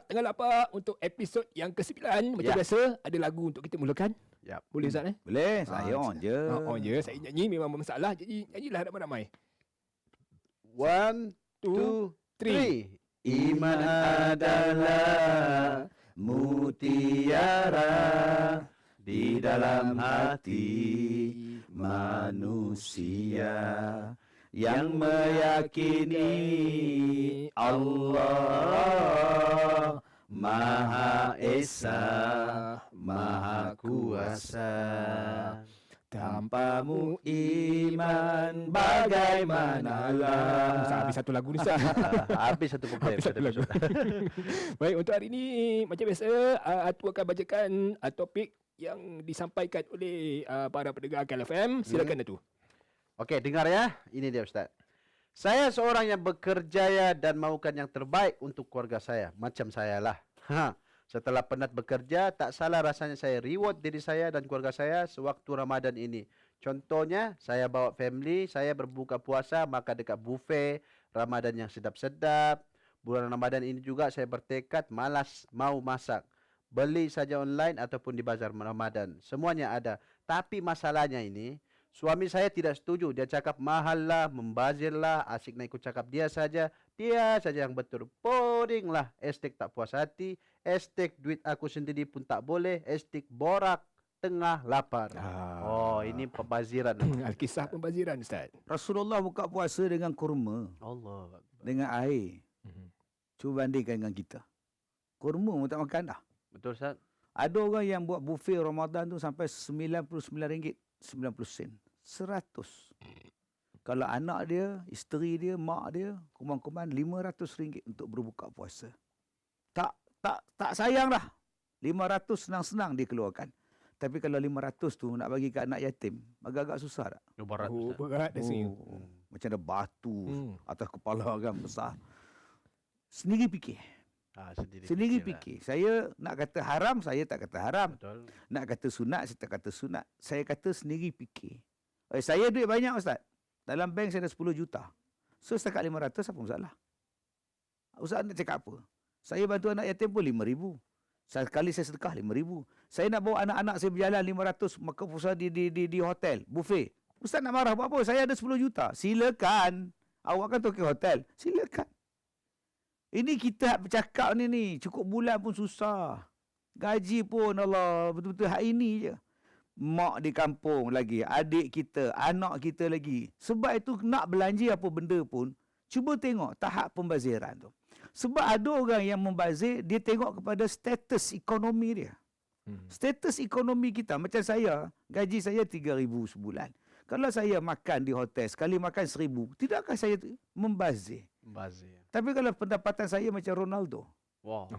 Ustaz tengah lapar untuk episod yang ke-9. Macam biasa, ada lagu untuk kita mulakan. Boleh Ustaz? Boleh, saya on je. On je, saya nyanyi memang bermasalah. Jadi nyanyilah ramai-ramai. 1, 2, 3. Iman adalah mutiara di dalam hati manusia yang meyakini Allah Maha Esa, Maha Kuasa. Tanpamu iman bagaimanalah. Habis satu lagu ni Ustaz. Habis satu komplain. Habis satu lagu. Baik, untuk hari ini macam biasa, Atu akan bacakan topik yang disampaikan oleh para pendengar KLFM. Silakan Atu. Okey, dengar ya. Ini dia Ustaz. Saya seorang yang bekerja dan mahukan yang terbaik untuk keluarga saya. Macam saya lah. Setelah penat bekerja, tak salah rasanya saya reward diri saya dan keluarga saya sewaktu Ramadan ini. Contohnya, saya bawa family, saya berbuka puasa, maka dekat buffet Ramadan yang sedap-sedap. Bulan Ramadan ini juga saya bertekad malas mau masak. Beli saja online ataupun di bazar Ramadan. Semuanya ada. Tapi masalahnya ini, suami saya tidak setuju. Dia cakap mahal lah, membazir lah, asyik nak ikut cakap dia saja. Dia saja yang betul. Boring lah. Estek tak puas hati. Estek duit aku sendiri pun tak boleh. Estek borak tengah lapar. Oh, ini pembaziran. Alkisah pembaziran Ustaz. Rasulullah buka puasa dengan kurma. Allah. Dengan air. Cuba bandingkan dengan kita. Kurma pun tak makan dah. Betul Ustaz? Ada orang yang buat buffet Ramadan tu sampai RM99, 90 sen. 100. Kalau anak dia, isteri dia, mak dia, kumang-kumang RM500 untuk berbuka puasa. Tak sayang dah. 500 senang-senang dia keluarkan. Tapi kalau 500 tu nak bagi kat anak yatim, agak-agak susah tak? Berat Oh, Ustaz. berat dah sini. Macam ada batu atas kepala kan besar. Sendiri fikir. Sendiri fikir. Saya nak kata haram, saya tak kata haram. Betul. Nak kata sunat, saya tak kata sunat. Saya kata sendiri fikir. Saya duit banyak Ustaz. Dalam bank saya ada 10 juta. So setakat 500 apa masalah? Ustaz nak cakap apa? Saya bantu anak yatim pun 5,000. Sekali saya sedekah 5,000. Saya nak bawa anak-anak saya berjalan 500 makan puasa di hotel, buffet. Ustaz nak marah buat apa? Saya ada 10 juta. Silakan. Awak kan token hotel. Silakan. Ini kita bercakap ni. Cukup bulan pun susah. Gaji pun Allah betul-betul hari ini je. Mak di kampung lagi. Adik kita. Anak kita lagi. Sebab itu nak belanja apa benda pun. Cuba tengok tahap pembaziran tu. Sebab ada orang yang membazir. Dia tengok kepada status ekonomi dia. Status ekonomi kita. Macam saya. Gaji saya 3,000 sebulan. Kalau saya makan di hotel. Sekali makan 1,000. Tidakkah saya membazir? Bazir. Tapi kalau pendapatan saya macam Ronaldo. Wow.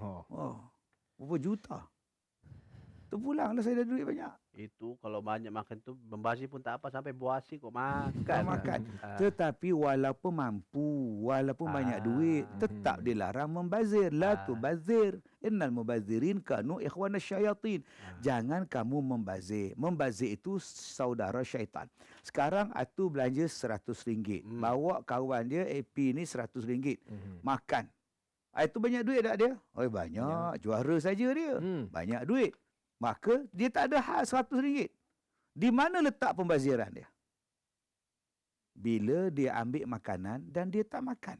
Berapa juta. Terpulanglah saya ada duit banyak. Itu kalau banyak makan tu membazir pun tak apa sampai buasi kok makan. Makan. Tetapi walaupun mampu, walaupun banyak duit, tetap dilarang membazir. La tubazir. Innal mubazirin kanu ikhwana syayatin. Jangan kamu membazir. Membazir itu saudara syaitan. Sekarang Atu belanja RM100. Bawa kawan dia AP ni RM100. Makan. Itu banyak duit tak dia? Oh banyak. Juara saja dia. Banyak duit. Maka dia tak ada hak RM100. Di mana letak pembaziran dia? Bila dia ambil makanan dan dia tak makan.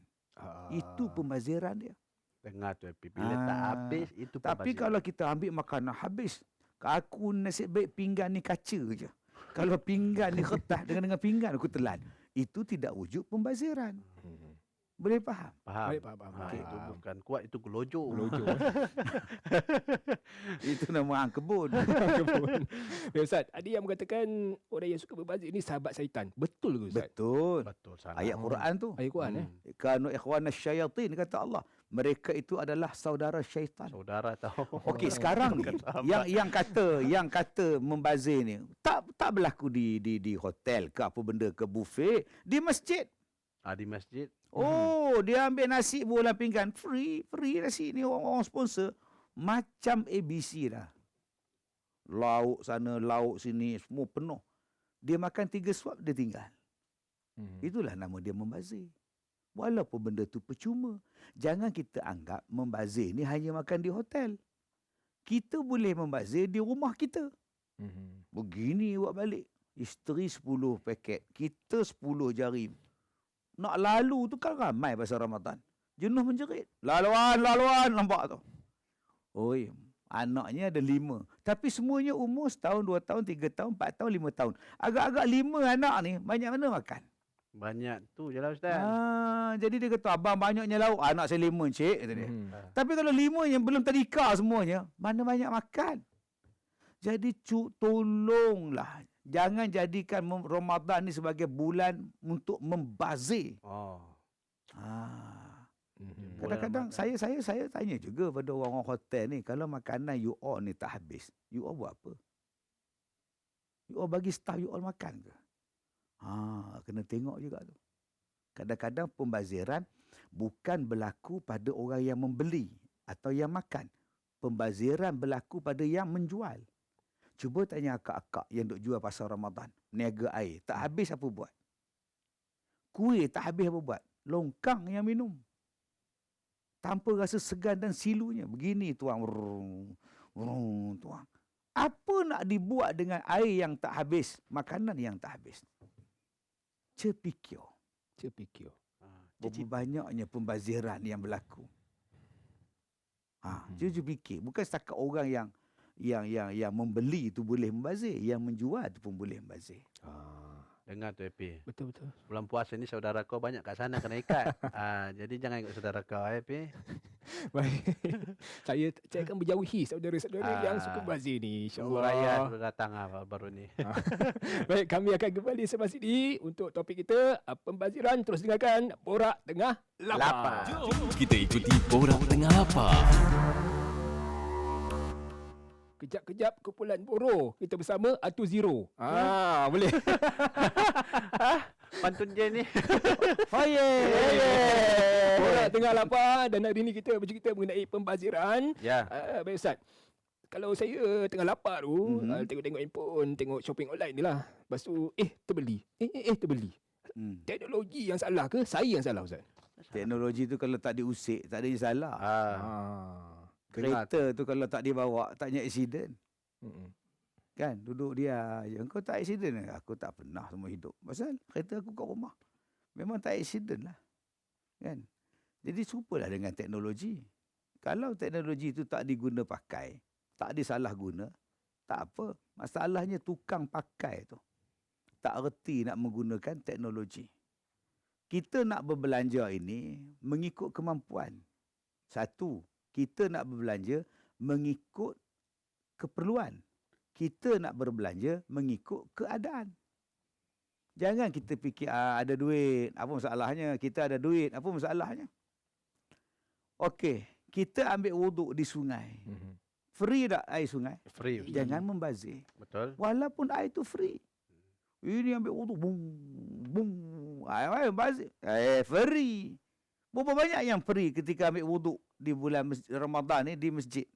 Itu pembaziran dia. Dengar tu bila tak habis itu Tapi kalau kita ambil makanan habis. Aku nasib baik pinggan ni kaca je. Kalau pinggan ni kertas dengan pinggan aku telan. Itu tidak wujud pembaziran. Boleh faham? Faham. Okay. Itu bukan kuat, itu gelojo. Itu nama kebun. Ya, Ustaz, ada yang mengatakan orang yang suka berbazir ini sahabat syaitan. Betul ke Ustaz? Betul. Betul sangat. Ayat Quran tu. Ayat Quran Kanu ikhwana syayatin kata Allah. Mereka itu adalah saudara syaitan. Saudara tahu. Okey, sekarang ni yang kata membazir ni tak berlaku di hotel ke apa benda ke buffet, di masjid. Di masjid. Dia ambil nasi bola pinggan free nasi ni orang sponsor macam ABC dah. Lauk sana, lauk sini semua penuh. Dia makan 3 suap dia tinggal. Itulah nama dia membazir. Walaupun benda tu percuma. Jangan kita anggap membazir ni hanya makan di hotel. Kita boleh membazir di rumah kita. Begini buat balik. Isteri 10 paket. Kita 10 jari. Nak lalu tu kan ramai pasal Ramadan. Jenuh menjerit. Laluan nampak tu. Oi, anaknya ada 5. Tapi semuanya umur setahun, 2 tahun, 3 tahun, 4 tahun, 5 tahun. Agak-agak 5 anak ni banyak mana makan? Banyak tu je lah Ustaz. Jadi dia kata, abang banyaknya lauk. Anak saya 5 cik. Kata dia. Tapi kalau 5 yang belum tadika semuanya, mana banyak makan? Jadi tolonglah. Jangan jadikan Ramadan ni sebagai bulan untuk membazir. Kadang-kadang saya tanya juga pada orang-orang hotel ni, kalau makanan you all ni tak habis, you all buat apa? You all bagi staff you all makan ke? Kena tengok juga tu. Kadang-kadang pembaziran bukan berlaku pada orang yang membeli atau yang makan. Pembaziran berlaku pada yang menjual. Cuba tanya akak-akak yang duk jual pasal Ramadan. Niaga air. Tak habis apa buat? Kuih tak habis apa buat? Longkang yang minum. Tanpa rasa segan dan silunya. Begini tuang. Tuang. Apa nak dibuat dengan air yang tak habis? Makanan yang tak habis. Cepikyo. Berapa banyaknya pembaziran yang berlaku. Jujur fikir. Bukan setakat orang yang membeli tu boleh membazir. Yang menjual tu pun boleh membazir. Dengar tu Happy. Betul. Bulan puasa ni saudara kau banyak kat sana kena ikat. Jadi jangan ikut saudara kau Happy. Baik. Saya akan menjauhi saudara-saudara yang suka bazir ni, InsyaAllah. insya-Allah. Raya sudah datang baru ni. Baik, kami akan kembali selepas ini untuk topik kita pembaziran. Terus dengarkan Borak Tengah Lapar. Jom kita ikuti Borak Tengah Lapar. Kejap-kejap kumpulan Boro. Kita bersama Atu Zero. Boleh. Pantun je ni. Borak Tengah Lapar. Dan hari ini kita bercerita mengenai pembaziran. Ya. Baik Ustaz. Kalau saya tengah lapar tu, tengok-tengok handphone, tengok shopping online ni lah. Lepas tu, terbeli. Terbeli. Teknologi yang salah ke? Saya yang salah Ustaz? Teknologi tu kalau tak diusik, tak ada yang salah. Kereta tu kalau tak dibawa, taknya aksiden. Kan, duduk dia. Engkau tak aksiden? Aku tak pernah semua hidup. Pasal kereta aku kat rumah. Memang tak aksiden lah. Kan? Jadi serupalah dengan teknologi. Kalau teknologi itu tak diguna pakai, tak disalah guna, tak apa. Masalahnya tukang pakai tu tak reti nak menggunakan teknologi. Kita nak berbelanja ini mengikut kemampuan. Satu, kita nak berbelanja mengikut keperluan. Kita nak berbelanja mengikut keadaan. Jangan kita fikir ada duit, apa masalahnya? Kita ada duit, apa masalahnya? Okey, kita ambil wuduk di sungai. Free tak air sungai? Free. Jangan membazir. Betul. Walaupun air tu free. Ini ambil wuduk, bung. Air bazir. Free. Berapa banyak yang free ketika ambil wuduk di bulan Ramadan ni di masjid.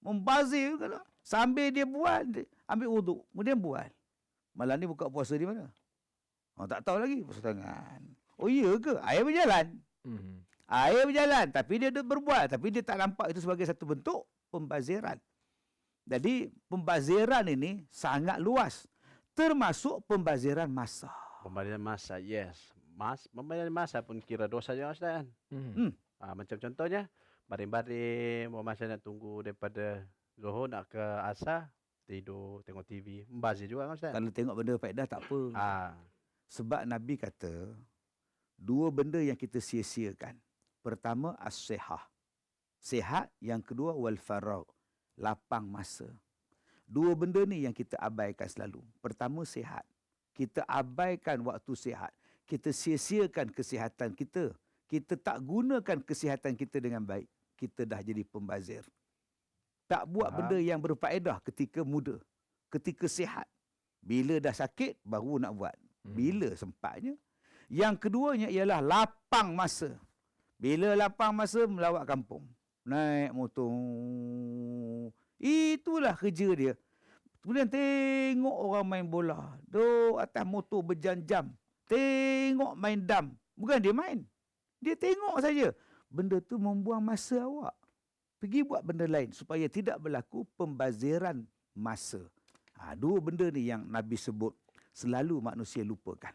Membazir kan? Sambil dia buat, ambil wuduk, kemudian buat. Malam ni buka puasa di mana? Tak tahu lagi, puasa tangan. Oh iya ke? Air berjalan. Air berjalan, tapi dia berbuat. Tapi dia tak nampak itu sebagai satu bentuk pembaziran. Jadi, pembaziran ini sangat luas. Termasuk pembaziran masa. Pembaziran masa, yes. Pembaziran masa pun kira dosa juga Ustaz. Macam contohnya, baring-baring, masa nak tunggu daripada Zuhur nak ke Asar, tidur, tengok TV. Membazir juga kan Ustaz? Kalau tengok benda faedah tak apa. Sebab Nabi kata, 2 benda yang kita sia-siakan. Pertama, as-sihah. Sihat. Yang kedua, wal-faragh. Lapang masa. 2 benda ni yang kita abaikan selalu. Pertama, sihat. Kita abaikan waktu sihat. Kita sia-siakan kesihatan kita. Kita tak gunakan kesihatan kita dengan baik. Kita dah jadi pembazir. Tak buat benda yang berfaedah ketika muda. Ketika sihat. Bila dah sakit, baru nak buat. Bila sempatnya. Yang keduanya ialah lapang masa. Bila lapang masa, melawat kampung. Naik motor. Itulah kerja dia. Kemudian tengok orang main bola. Duduk atas motor berjam-jam. Tengok main dam. Bukan dia main. Dia tengok saja. Benda tu membuang masa awak. Pergi buat benda lain supaya tidak berlaku pembaziran masa. Dua benda ni yang Nabi sebut selalu manusia lupakan.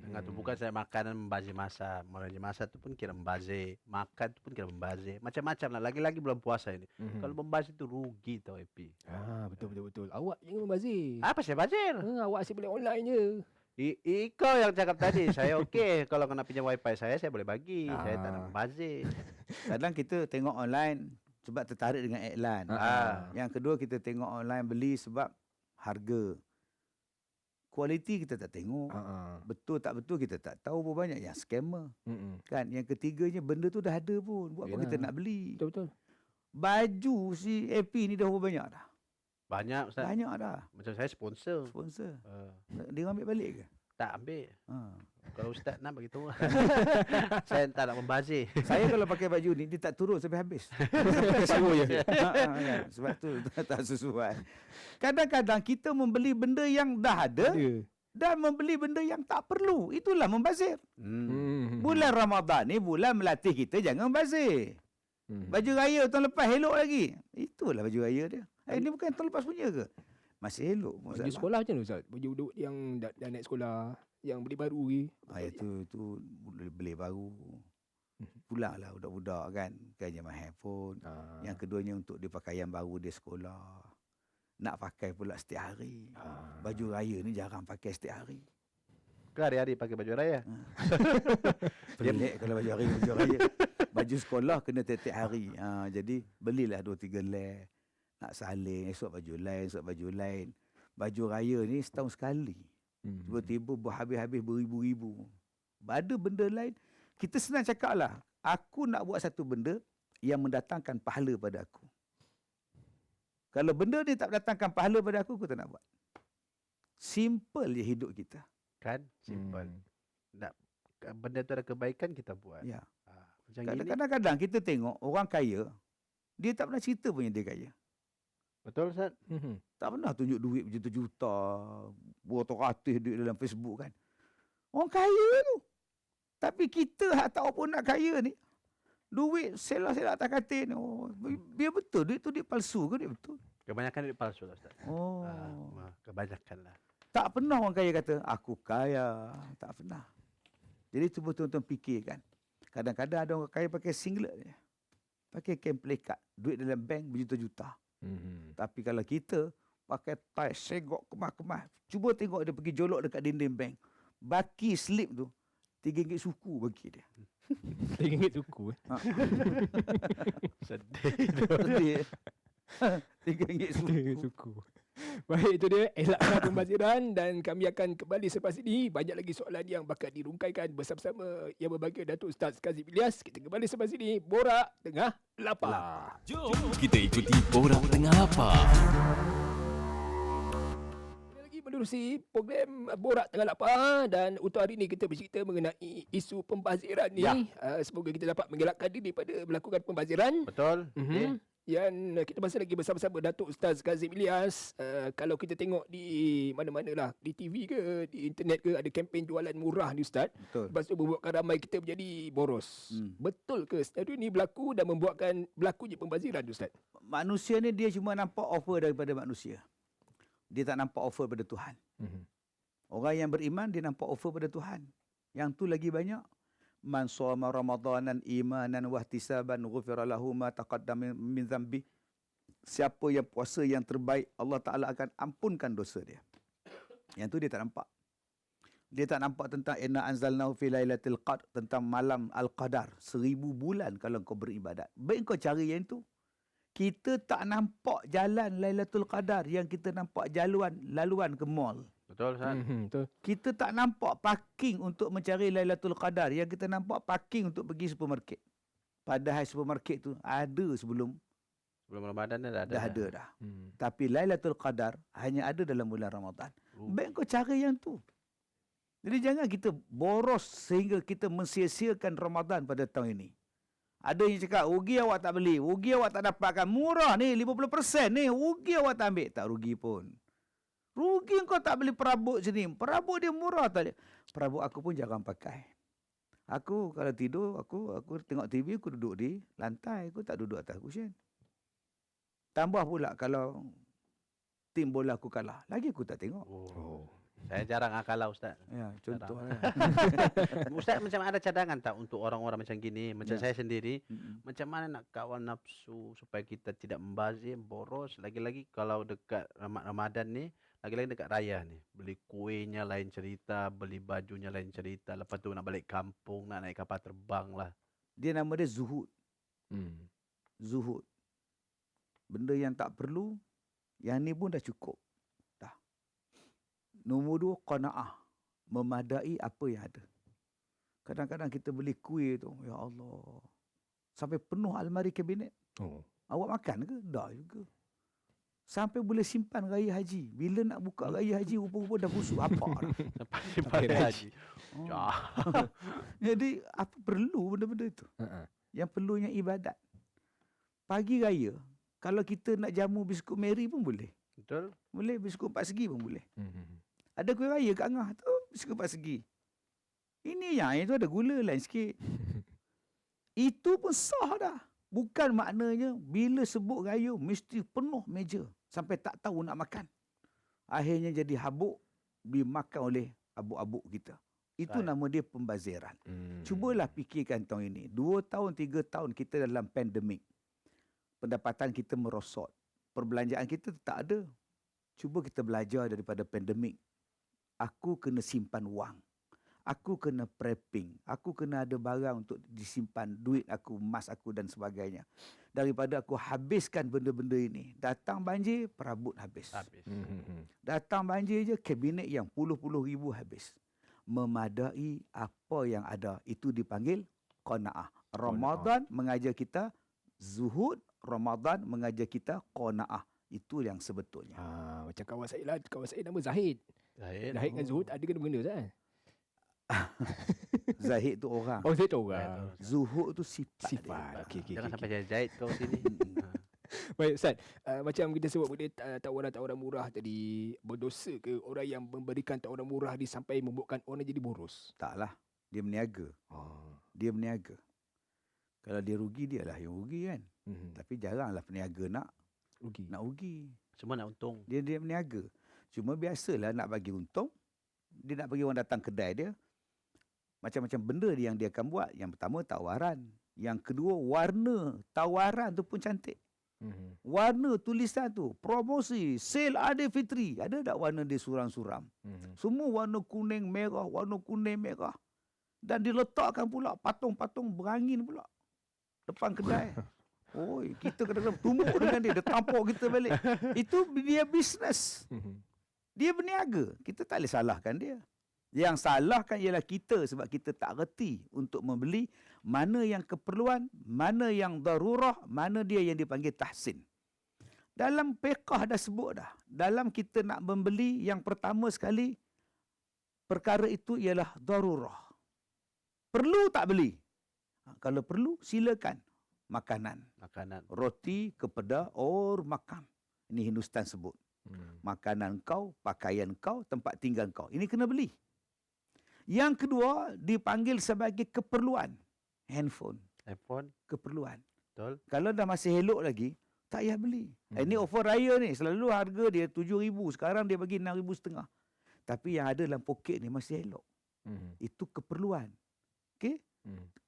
Dengar tu, bukan saya makanan membazir masa. Membazir masa tu pun kira membazir. Makan tu pun kira membazir. Macam-macam lah. Lagi-lagi bulan puasa ini. Kalau membazir tu rugi tau, AP. Betul. Awak jangan membazir. Apa saya bazir? Awak asyik boleh online je. Kau yang cakap tadi. Saya okey. Kalau kena pinjam wifi saya boleh bagi. Saya tak nak membazir. Kadang kita tengok online sebab tertarik dengan iklan. Yang kedua, kita tengok online beli sebab harga. Kualiti kita tak tengok. Betul tak betul kita tak tahu. Pun banyak yang scammer. Kan? Yang ketiganya, benda tu dah ada pun. Buat apa kita nak beli? Betul. Baju si AP ni dah berapa banyak dah? Banyak, Ustaz. Banyak dah. Macam saya sponsor. Dia ambil balik ke? Tak ambil. Kalau Ustaz nak bagi tahu. Saya tak nak membazir. Saya kalau pakai baju ni, dia tak turun sampai habis. Sama je. Kan? Sebab tu tak sesuai. Kadang-kadang kita membeli benda yang dah ada dan membeli benda yang tak perlu. Itulah membazir. Bulan Ramadan ni bulan melatih kita jangan membazir. Baju raya tahun lepas elok lagi. Itulah baju raya dia. Ini bukan tahun lepas punya ke? Masih elok. Baju sekolah macam mana, Ustaz? Baju budak yang dah naik sekolah, yang beli baru ke? Itu beli baru. Pulanglah budak-budak kan. Kan zaman handphone. Yang keduanya untuk dia pakaian baru dia sekolah. Nak pakai pula setiap hari. Baju raya ni jarang pakai setiap hari. Ke hari-hari pakai baju raya? Pelik kalau baju raya. Baju sekolah kena tiap-tiap hari. Jadi belilah 2-3 leh. Nak saling, esok baju lain. Baju raya ni setahun sekali. Tiba-tiba berhabis-habis beribu-ribu. Ada benda lain. Kita senang cakap lah. Aku nak buat satu benda yang mendatangkan pahala pada aku. Kalau benda ni tak mendatangkan pahala pada aku tak nak buat. Simple je hidup kita. Kan? Simple. Nak, benda tu ada kebaikan, kita buat. Ya. Macam gini. Kadang-kadang kita tengok orang kaya, dia tak pernah cerita pun yang dia kaya. Betul, Ustaz? Tak pernah tunjuk duit berjuta-juta, beratus duit dalam Facebook kan. Orang kaya tu. Tapi kita tak apa nak kaya ni. Duit selak-selak atas katil ni. Biar betul duit tu duit palsu ke duit betul? Kebanyakan duit palsu lah, Ustaz. Kebanyakan lah. Tak pernah orang kaya kata, aku kaya. Tak pernah. Jadi tu betul-betul fikirkan. Kadang-kadang ada orang kaya pakai singlet je. Pakai kain pelikat. Duit dalam bank berjuta-juta. Tapi kalau kita pakai tie, segok kemas-kemas. Cuba tengok dia pergi jolok dekat dinding bank. Baki slip tu, RM3 suku bagi dia. RM3 suku. Sedih. RM3 suku. Baik, itu dia elaklah pembaziran dan kami akan kembali selepas ini. Banyak lagi soalan yang bakal dirungkaikan bersama-sama yang berbahagia Datuk Ustaz Kazim Ilyas. Kita kembali selepas ini. Borak Tengah Lapar. Jom kita ikuti Borak Tengah Lapar. Kita lagi menerusi program Borak Tengah Lapar dan untuk hari ini kita bercerita mengenai isu pembaziran ni. Semoga kita dapat mengelakkan diri daripada melakukan pembaziran. Betul. Yang kita masih lagi bersama-sama Datuk Ustaz Kazim Ilyas. Kalau kita tengok di mana-mana lah, di TV ke, di internet ke, ada kempen jualan murah ni Ustaz. Betul. Lepas tu membuatkan ramai kita menjadi boros. Betul ke senario ni berlaku dan membuatkan berlakunya pembaziran Ustaz? Manusia ni dia cuma nampak offer daripada manusia. Dia tak nampak offer pada Tuhan. Orang yang beriman dia nampak offer pada Tuhan. Yang tu lagi banyak. Man shoma ramadanan imanan wahtisaban ghufira lahu ma taqaddama min dhanbi. Siapa yang puasa yang terbaik, Allah Taala akan ampunkan dosa dia. Yang tu dia tak nampak. Dia tak nampak tentang inna anzalnahu fi lailatul qadr, tentang malam al-qadar, 1000 bulan kalau kau beribadat. Baik kau cari yang tu. Kita tak nampak jalan Lailatul Qadar, yang kita nampak laluan ke mall. Betul, Ustaz. Betul. Kita tak nampak parking untuk mencari Lailatul Qadar, yang kita nampak parking untuk pergi supermarket. Padahal supermarket tu ada sebelum Ramadan dah ada. Dah ada dah. Tapi Lailatul Qadar hanya ada dalam bulan Ramadan. Baik kau cari yang tu. Jadi jangan kita boros sehingga kita mensia-siakan Ramadan pada tahun ini. Ada yang cakap, rugi awak tak beli, rugi awak tak dapatkan, murah ni 50% ni, rugi awak tak ambil. Tak rugi pun. Rugi kau tak beli perabot sini. Perabot dia murah tak. Perabot aku pun jarang pakai. Aku kalau tidur, aku tengok TV, aku duduk di lantai. Aku tak duduk atas cushion. Tambah pula kalau tim bola aku kalah. Lagi aku tak tengok. Oh. Saya jarang kalah Ustaz. Ya, contoh. Ustaz macam ada cadangan tak untuk orang-orang macam gini? Macam Ya. saya sendiri, Mm-mm. macam mana nak kawal nafsu supaya kita tidak membazir, boros. Lagi-lagi kalau dekat Ramadan ni, lagi-lagi dekat raya ni. Beli kuihnya lain cerita, beli bajunya lain cerita. Lepas tu nak balik kampung, nak naik kapal terbang lah. Dia nama dia zuhud. Hmm. Zuhud. Benda yang tak perlu, yang ni pun dah cukup. Dah. Nombor 2, qanaah. Memadai apa yang ada. Kadang-kadang kita beli kuih tu, ya Allah. Sampai penuh almari kabinet. Oh. Awak makan ke? Dah juga. Sampai boleh simpan raya haji. Bila nak buka raya haji, rupa-rupa dah busuk. Apa dah. Lepas balik haji. Oh. Jah. Jadi, apa perlu benda-benda itu? Uh-uh. Yang perlunya ibadat. Pagi raya, kalau kita nak jamu biskut Mary pun boleh. Betul? Boleh, biskut 4 segi pun boleh. Hmm. Ada kuih raya kat Angah tu, biskut 4 segi. Ini yang itu ada gula lain sikit. Itu pun sah dah. Bukan maknanya bila sebut raya mesti penuh meja sampai tak tahu nak makan. Akhirnya jadi habuk dimakan oleh abuk-abuk kita. Itu Baik. nama dia pembaziran. Hmm. Cubalah fikirkan tahun ini. 2 tahun, 3 tahun kita dalam pandemik. Pendapatan kita merosot. Perbelanjaan kita tak ada. Cuba kita belajar daripada pandemik. Aku kena simpan wang. Aku kena prepping. Aku kena ada barang untuk disimpan. Duit aku, emas aku dan sebagainya. Daripada aku habiskan benda-benda ini. Datang banjir, perabot habis. Habis. Hmm. Datang banjir je, kabinet yang puluh-puluh ribu habis. Memadai apa yang ada. Itu dipanggil qanaah. Ramadan mengajar kita zuhud. Ramadan mengajar kita qanaah. Itu yang sebetulnya. Macam kawan saya lah. Kawan saya nama Zahid. Zahid. Zahid dengan Zuhud ada kena-mengena Ustaz? Zahid tu orang. Oh, saya tahu orang. Zuhud tu sifat. Sifat. Okey, okey. Jangan sampai jahit kau sini. Baik Ustaz, macam kita sebut boleh tawaran-tawaran murah tadi, berdosa ke orang yang memberikan tawaran murah ni sampai membuatkan orang jadi boros? Taklah. Dia berniaga. Dia berniaga. Kalau dia rugi, dia lah yang rugi kan. Tapi jaranglah peniaga nak Rugi. rugi. Semua nak untung. Dia berniaga. Cuma biasalah nak bagi untung. Dia nak bagi orang datang kedai dia. Macam-macam benda yang dia akan buat. Yang pertama, tawaran. Yang kedua, warna tawaran tu pun cantik. Warna tulisan tu, promosi, sale Aidilfitri. Ada tak warna dia suram-suram? Semua warna kuning, merah, warna kuning, merah. Dan diletakkan pula patung-patung berangin pula. Depan kedai. Oi, kita kadang-kadang tumbuk dengan dia. Dia tampuk kita balik. Itu dia bisnes. Dia berniaga. Kita tak boleh salahkan dia. Yang salahkan ialah kita sebab kita tak reti untuk membeli mana yang keperluan, mana yang darurah, mana dia yang dipanggil tahsin. Dalam fiqh dah sebut dah. Dalam kita nak membeli, yang pertama sekali, perkara itu ialah darurah. Perlu tak beli? Kalau perlu, silakan. Makanan. Makanan. Roti, kepeda, or makan. Ini Hindustan sebut. Makanan kau, pakaian kau, tempat tinggal kau. Ini kena beli. Yang kedua, dipanggil sebagai keperluan. Handphone. iPhone. Keperluan. Betul. Kalau dah masih elok lagi, tak payah beli. Ini offer raya ni. Selalu harga dia 7,000. Sekarang dia bagi 6,500. Tapi yang ada dalam poket ni masih elok. Itu keperluan. Okey?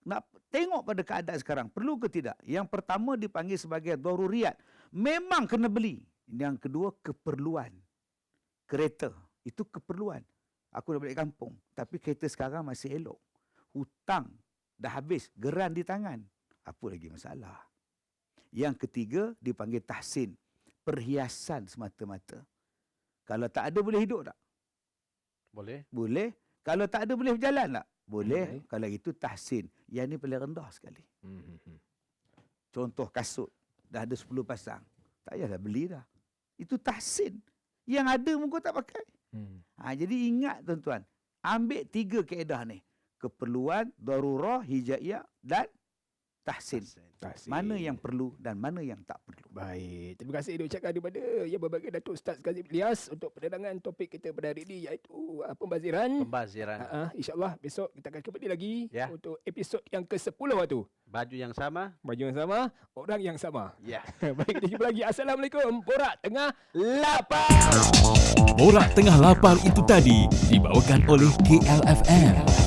Nak tengok pada keadaan sekarang. Perlu ke tidak? Yang pertama dipanggil sebagai daruriyat. Memang kena beli. Yang kedua, keperluan. Kereta. Itu keperluan. Aku dah balik kampung. Tapi kereta sekarang masih elok. Hutang dah habis. Geran di tangan. Apa lagi masalah? Yang ketiga dipanggil tahsin. Perhiasan semata-mata. Kalau tak ada boleh hidup tak? Boleh. Boleh. Kalau tak ada boleh berjalan tak? Boleh. Kalau itu tahsin. Yang ni paling rendah sekali. Contoh kasut. Dah ada 10 pasang. Tak payahlah beli dah. Itu tahsin. Yang ada pun kau tak pakai. Jadi ingat tuan-tuan. Ambil 3 kaedah ni. Keperluan, darurah, hijaiyah dan tahsin. Tahsin. Mana yang perlu dan mana yang tak perlu. Baik, terima kasih diucapkan kepada Yang Berbahagia Datuk Ustaz Kazim Ilyas untuk penerangan topik kita pada hari ini, iaitu pembaziran. InsyaAllah besok kita akan kembali lagi untuk episod yang ke-10 tu. Baju yang sama, orang yang sama. ya. Baik, kita jumpa lagi. Assalamualaikum. Borak Tengah Lapar. Borak Tengah Lapar itu tadi dibawakan oleh KLFM.